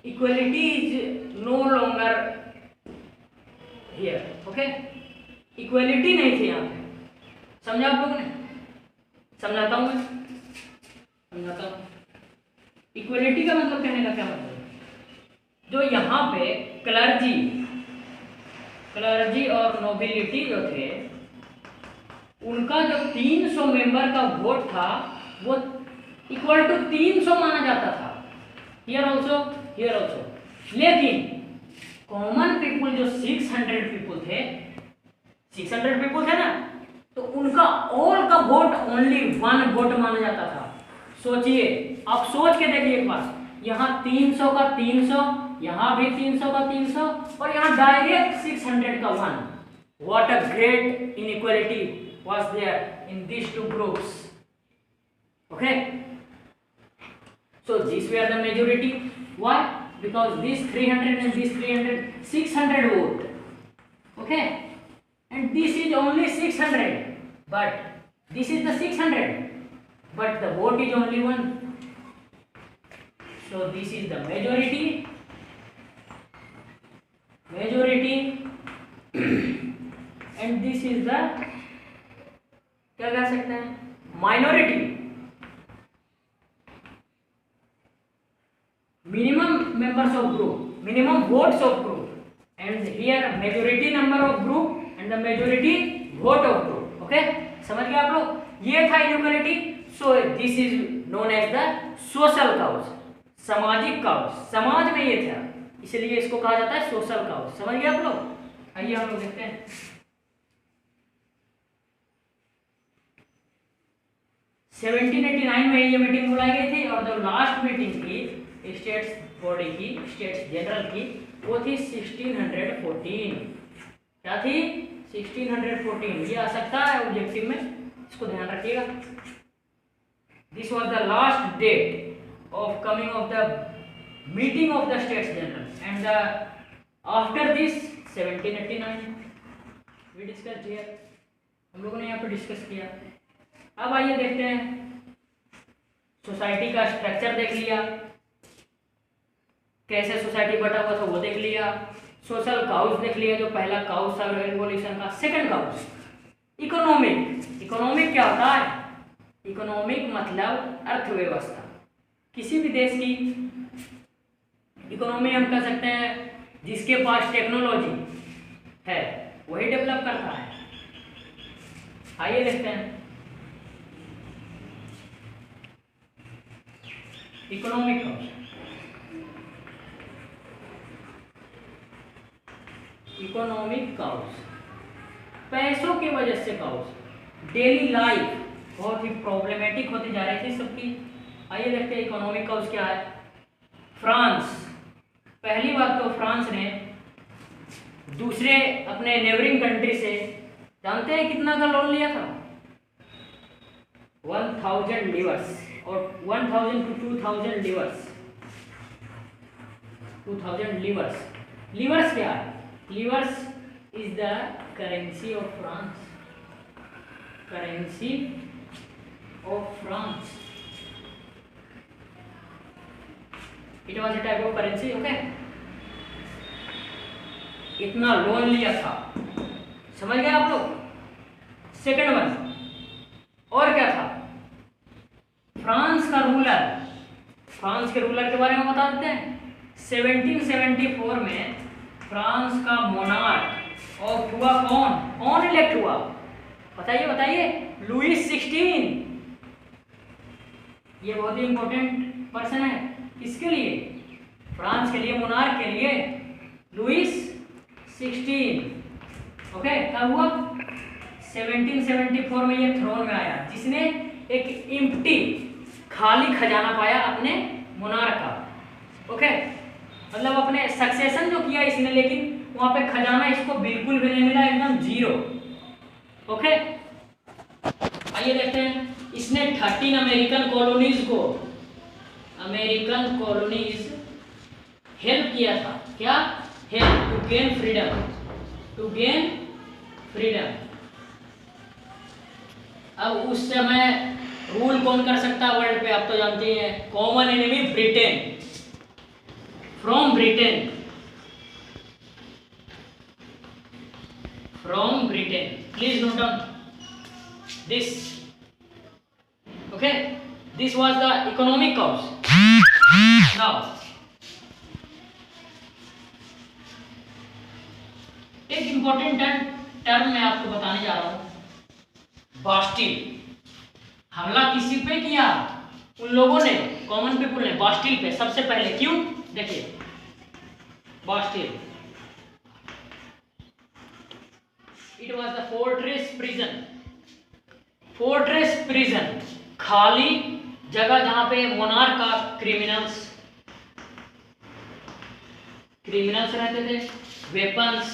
Equality is no longer here, okay. Equality नहीं थी यहाँ पे, समझा आप लोगों ने? समझाता हूँ मैं, समझाता हूँ। इक्वलिटी का मतलब कहने का क्या मतलब है, जो यहाँ पे क्लर्जी और नोबिलिटी जो थे, उनका जो 300 मेंबर का वोट था वो इक्वल टू 300 माना जाता था, हियर ऑल्सो, हियर ऑल्सो। लेकिन कॉमन पीपुल जो 600 पीपुल थे, 600 पीपुल थे ना, तो उनका ऑल का वोट ओनली 1 वोट माना जाता था। सोचिए, आप सोच के देखिए एक बार, यहाँ 300 का 300, यहाँ भी 300 का 300, और यहाँ डायरेक्ट 600 का 1। What a great inequality was there in these two groups, okay. So these were the majority. Why? Because these 300 and these 300, 600 vote. Okay? And this is only 600. But this is the 600. But the vote is only 1. So this is the majority. And this is the, क्या कह सकते हैं, minority. Minimum members of group, minimum votes of group, and here majority number of group and the majority vote of group, okay? समझ गए आप लोग? ये था inequality. So this is known as the social cause, सामाजिक cause. समाज में ये था, इसलिए इसको कहा जाता है सोशल काउज। समझ गए आप लोग? आइए हम लोग देखते हैं। 1789 में ये मीटिंग बुलाई गई थी, और जो लास्ट मीटिंग थी स्टेट्स बॉडी की, स्टेट्स जनरल की, वो थी 1614। क्या थी? 1614। ये आ सकता है ऑब्जेक्टिव में, इसको ध्यान रखिएगा। This was the last date of coming of the meeting of the States General, and after this 1789 we discussed here. हम लोगों ने यहाँ पे डिस्कस किया। अब आइए देखते हैं, सोसाइटी का स्ट्रक्चर देख लिया, कैसे सोसाइटी बटा हुआ था वो देख लिया, सोशल काउज देख लिया, जो पहला काउज था रिवॉल्यूशन का। Second cause economic. इकोनॉमिक क्या होता है? इकोनॉमिक मतलब अर्थव्यवस्था। किसी भी देश की इकोनॉमी हम कह सकते हैं जिसके पास टेक्नोलॉजी है वही डेवलप करता है। आइए देखते हैं इकोनॉमिक काउज। इकोनॉमिक काउज पैसों की वजह से काउज। डेली लाइफ बहुत ही प्रॉब्लमेटिक होती जा रही थी सबकी। आइए देखते हैं इकोनॉमिक काउज क्या है। फ्रांस, पहली बात तो फ्रांस ने दूसरे अपने नेबरिंग कंट्री से जानते हैं कितना का लोन लिया था? 1000 लीवर्स, और 1000 to 2000 लीवर्स। 2000 लीवर्स। लीवर्स क्या है? Levers is the currency of France. Currency of France, it was a type of currency, okay. इतना लोन लिया था, समझ गए आप लोग? सेकंड वन और क्या था? फ्रांस का रूलर, फ्रांस के रूलर के बारे में बता देते हैं। 1774 में फ्रांस का मोनार्क ऑफ हुआ कौन? कौन इलेक्ट हुआ? बताइए बताइए। लुईस 16। ये बहुत ही इंपॉर्टेंट पर्सन है। किसके लिए? फ्रांस के लिए, मोनार्क के लिए। Louis 16, okay. कब हुआ? 1774 में ये थ्रोन में आया, जिसने एक एम्प्टी, खाली खजाना पाया अपने मोनार्क का, ओके। मतलब अपने सक्सेशन जो किया इसने, लेकिन वहां पे खजाना इसको बिल्कुल भी नहीं मिला, एकदम जीरो, ओके। आइए देखते हैं, इसने 13 अमेरिकन कॉलोनीज को, अमेरिकन कॉलोनीज हेल्प किया था। क्या? Help to gain freedom, to gain freedom. अब उस समय रूल कौन कर सकता है वर्ल्ड पे? आप तो जानते हैं, common enemy Britain. From Britain, from Britain, please note down this, okay, this was the economic cause. Now एक इंपॉर्टेंट टर्म मैं आपको बताने जा रहा हूं, बास्टिल। हमला किसी पे किया? उन लोगों ने, कॉमन पीपल ने बास्टिल पे सबसे पहले। क्यों? देखिए, Bastille, it was the fortress prison, fortress prison, खाली जगह जहां पे मोनार्क का क्रिमिनल्स रहते थे, weapons,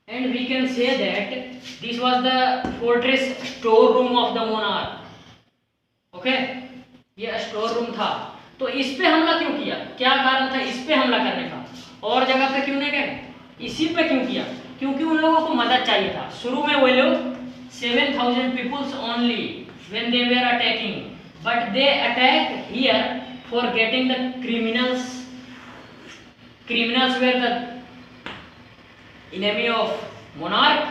and we can say that this was the fortress store room of the monarch, okay, ये स्टोर रूम था। तो इस पे हमला क्यों किया? क्या कारण था इस पे हमला करने का? और जगह पे क्यों नहीं गए? इसी पे क्यों किया? क्योंकि उन लोगों को मदद चाहिए था। शुरू में वो लोग 7,000 peoples only when they were attacking, but they attacked here for getting the criminals were the enemy of monarch,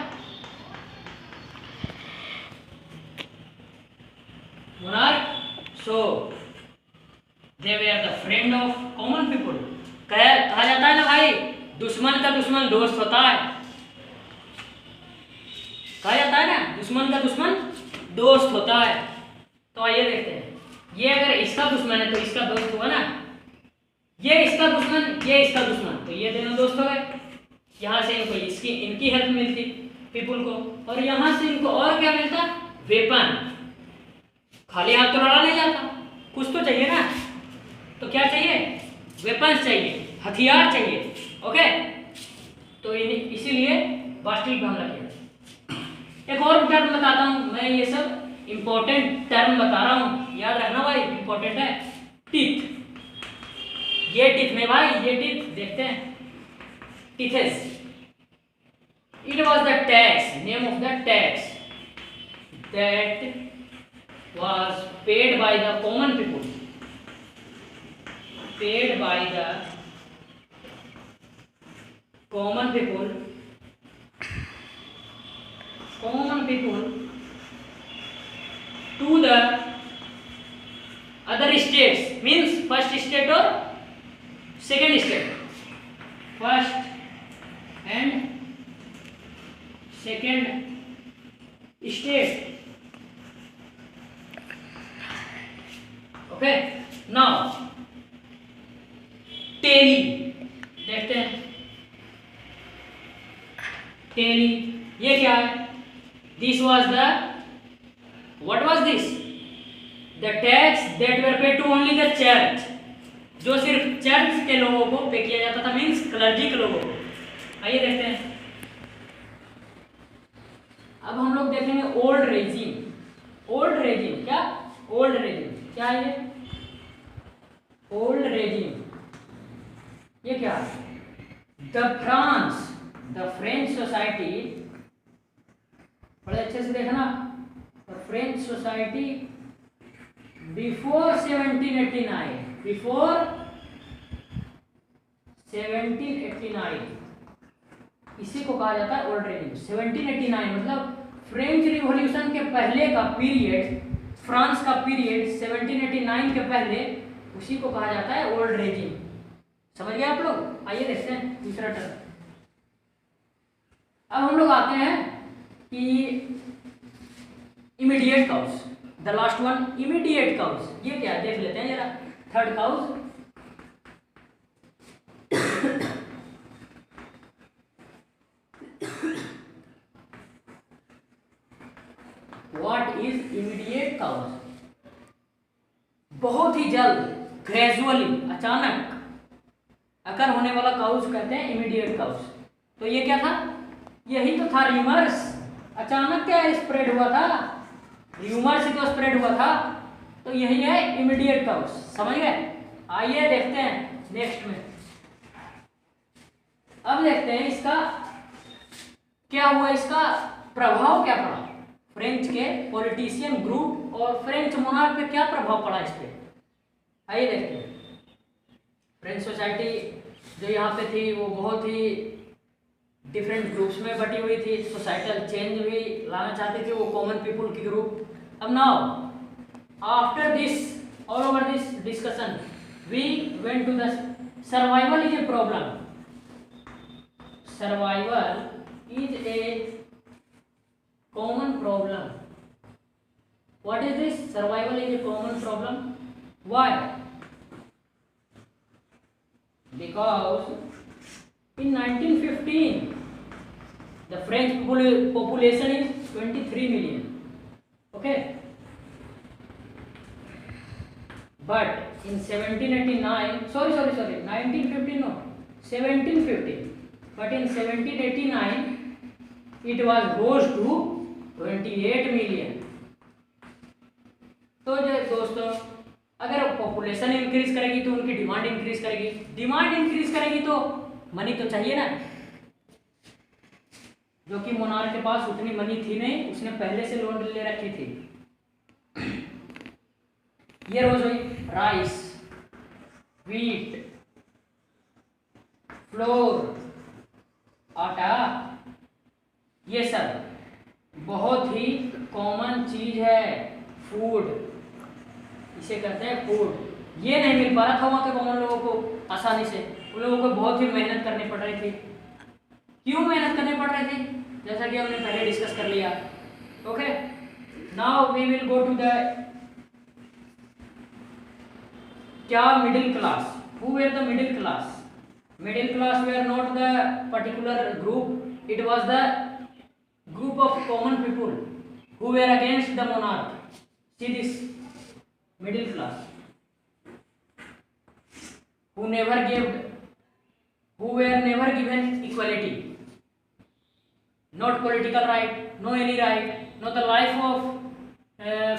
so they were the friend of common people। कहा जाता है ना भाई, दुश्मन का दुश्मन दोस्त होता है, कहा जाता है ना, दुश्मन का दुश्मन दोस्त होता है। तो आइए देखते हैं, ये अगर इसका दुश्मन है तो इसका दोस्त हुआ ना, ये इसका दुश्मन, ये इसका दुश्मन, तो ये दोनों दोस्त हो गए। यहाँ से इनको इनकी हेल्प मिलती पीपल को, और यहाँ से इनको और क्या मिलता? वेपन। खाली हाथ तो लड़ा नहीं जाता, कुछ तो चाहिए ना, तो क्या चाहिए? वेपन्स चाहिए, हथियार चाहिए, ओके। तो इसीलिए बास्टिल पे हमला किया। एक और टर्म बताता हूँ मैं, ये सब इंपॉर्टेंट टर्म बता रहा हूँ, याद रखना भाई, इंपॉर्टेंट है। टीथ, ये टीथ में भाई, ये टीथ देखते हैं, टीथेस, it was the tax, name of the tax that was paid by the common people, paid by the common people to the other states, means first state or second state, first and second state, okay। now taille देखते हैं, taille ये क्या है? This was the, what was this? The tax that were paid to only the church, जो सिर्फ church के लोगों को पे किया जाता था, मीन्स क्लर्जी के लोगों को। आइए देखते हैं, अब हम लोग देखेंगे ओल्ड रेजिम। ओल्ड रेजिम क्या? ओल्ड रेजिम क्या है? ये ओल्ड रेजिम, ये क्या है? द फ्रेंच सोसाइटी, बड़े अच्छे से देखना, the French society before 1789, before 1789, इसी को कहा जाता है ओल्ड रेजिम। 1789 मतलब फ्रेंच रिवॉल्यूशन के पहले का पीरियड, फ्रांस का पीरियड 1789 के पहले, उसी को कहा जाता है ओल्ड रेजिम। समझ गए आप लोग? आइए देखते हैं दूसरा टर्म। अब हम लोग आते हैं कि immediate cause, the last one, immediate cause. ये क्या है देख लेते हैं जरा। Third cause, what is immediate cause? बहुत ही जल्द, ग्रेजुअली, अचानक अकर होने वाला काउज कहते हैं इमीडिएट काउज। तो ये क्या था? यही तो था र्यूमर्स। अचानक क्या स्प्रेड हुआ था? र्यूमर्स ही तो स्प्रेड हुआ था। तो यही है इमीडिएट काउज। समझ गए? आइए देखते हैं नेक्स्ट में। अब देखते हैं इसका क्या हुआ, इसका प्रभाव क्या पड़ा फ्रेंच के पॉलिटिशियन ग्रुप और फ्रेंच मोनार्क पे क्या प्रभाव पड़ा इस पे। आइए देखते हैं। फ्रेंच सोसाइटी जो यहाँ पे थी वो बहुत ही डिफरेंट ग्रुप्स में बटी हुई थी, सोसाइटल चेंज भी लाना चाहते थे वो कॉमन पीपुल की ग्रुप। अब now after this all over this discussion we went to the survival is a problem. Survival is a common problem. What is this? Survival is a common problem. Why? Because in 1915 the French population is 23 million. Okay. But in 1789, sorry, 1915 no, 1750. But in 1789 it was rose to 28 million. तो जो दोस्तों अगर population increase करेगी तो उनकी demand increase करेगी, demand increase करेगी तो मनी तो चाहिए ना, जो कि मोनार्क के पास उतनी मनी थी नहीं, उसने पहले से लोन ले रखी थी। ये रोज हुई राइस, व्हीट, फ्लोर, आटा, ये सब बहुत ही कॉमन चीज है। फूड इसे कहते हैं फूड। ये नहीं मिल पा रहा था वहाँ के कॉमन लोगों को आसानी से, उन लोगों को बहुत ही मेहनत करनी पड़ रही थी। क्यों मेहनत करनी पड़ रही थी? जैसा कि हमने पहले डिस्कस कर लिया। Okay, now we will go to the क्या middle class. Who were the middle class? Middle class were not the particular group, it was the group of common people who were against the monarch. See this middle class who were never given equality, not political right, no any right, no the life of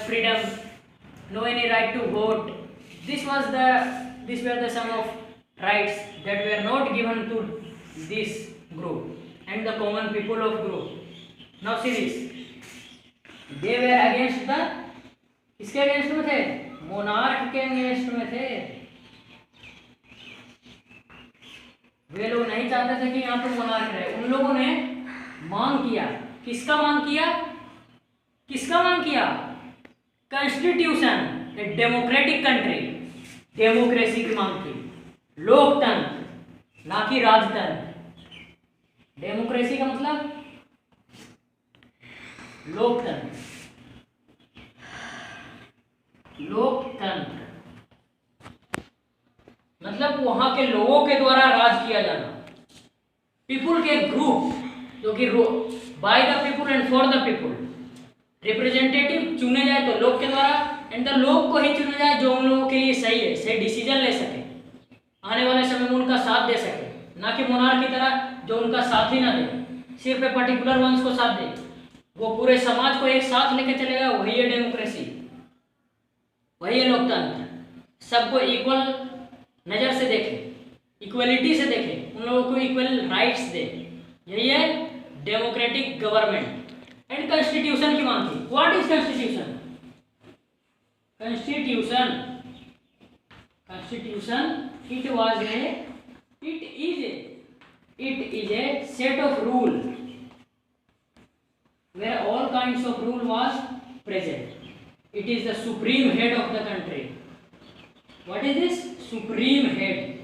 freedom, no any right to vote. These were the some of rights that were not given to this group and the common people of group. Now see this, they were against the, किसके against में थे? Monarch के against में थे। वे लोग नहीं चाहते थे कि यहाँ पे मोनार्क रहे। उन लोगों ने मांग किया, किसका मांग किया? किसका मांग किया? Constitution, a democratic country, democracy की मांग की, लोकतंत्र, ना कि राजतंत्र। डेमोक्रेसी का मतलब लोकतंत्र, लोकतंत्र मतलब वहां के लोगों के द्वारा राज किया जाना। पीपुल के ग्रुप जो कि by the people and for the people, representative चुने जाए तो लोग के द्वारा, एंड द लोग को ही चुना जाए जो उन लोगों के लिए सही है, सही डिसीजन ले सके, आने वाले समय में उनका साथ दे सके, ना कि मोनार्क की तरह जो उनका साथ ही ना दे, सिर्फ एक पर्टिकुलर वंश को साथ दे, वो पूरे समाज को एक साथ लेके चलेगा। वही है डेमोक्रेसी, वही है लोकतंत्र। सबको इक्वल नज़र से देखे, इक्वलिटी से देखे, उन लोगों को इक्वल राइट्स दे, यही है डेमोक्रेटिक गवर्नमेंट। एंड कॉन्स्टिट्यूशन की मांग थी। What is constitution? Constitution, constitution it is a set of rule where all kinds of rule was present. It is the supreme head of the country. What is this? Supreme head.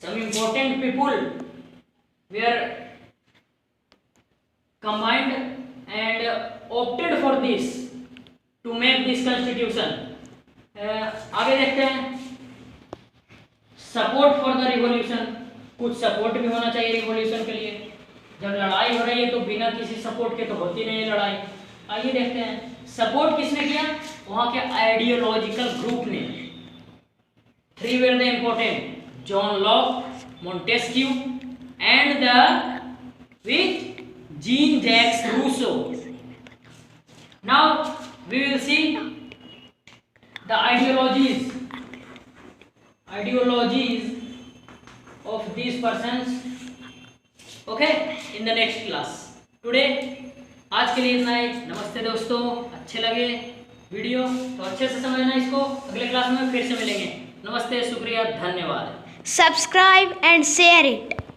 Some important people were combined and opted for this to make this constitution. आगे देखते हैं, support for the revolution. कुछ support भी होना चाहिए revolution के लिए। जब लड़ाई हो रही है तो बिना किसी सपोर्ट के तो होती नहीं है लड़ाई। आइए देखते हैं सपोर्ट किसने किया। वहां के आइडियोलॉजिकल ग्रुप ने। 3 were the important, John Locke, Montesquieu and the which Jean Jacques Rousseau. Now we will see the ideologies of these persons, okay, in the next class. Today आज के लिए इतना ही। नमस्ते दोस्तों, अच्छे लगे वीडियो, तो अच्छे से समझना इसको। अगले क्लास में फिर से मिलेंगे। नमस्ते, शुक्रिया, धन्यवाद। Subscribe and share it.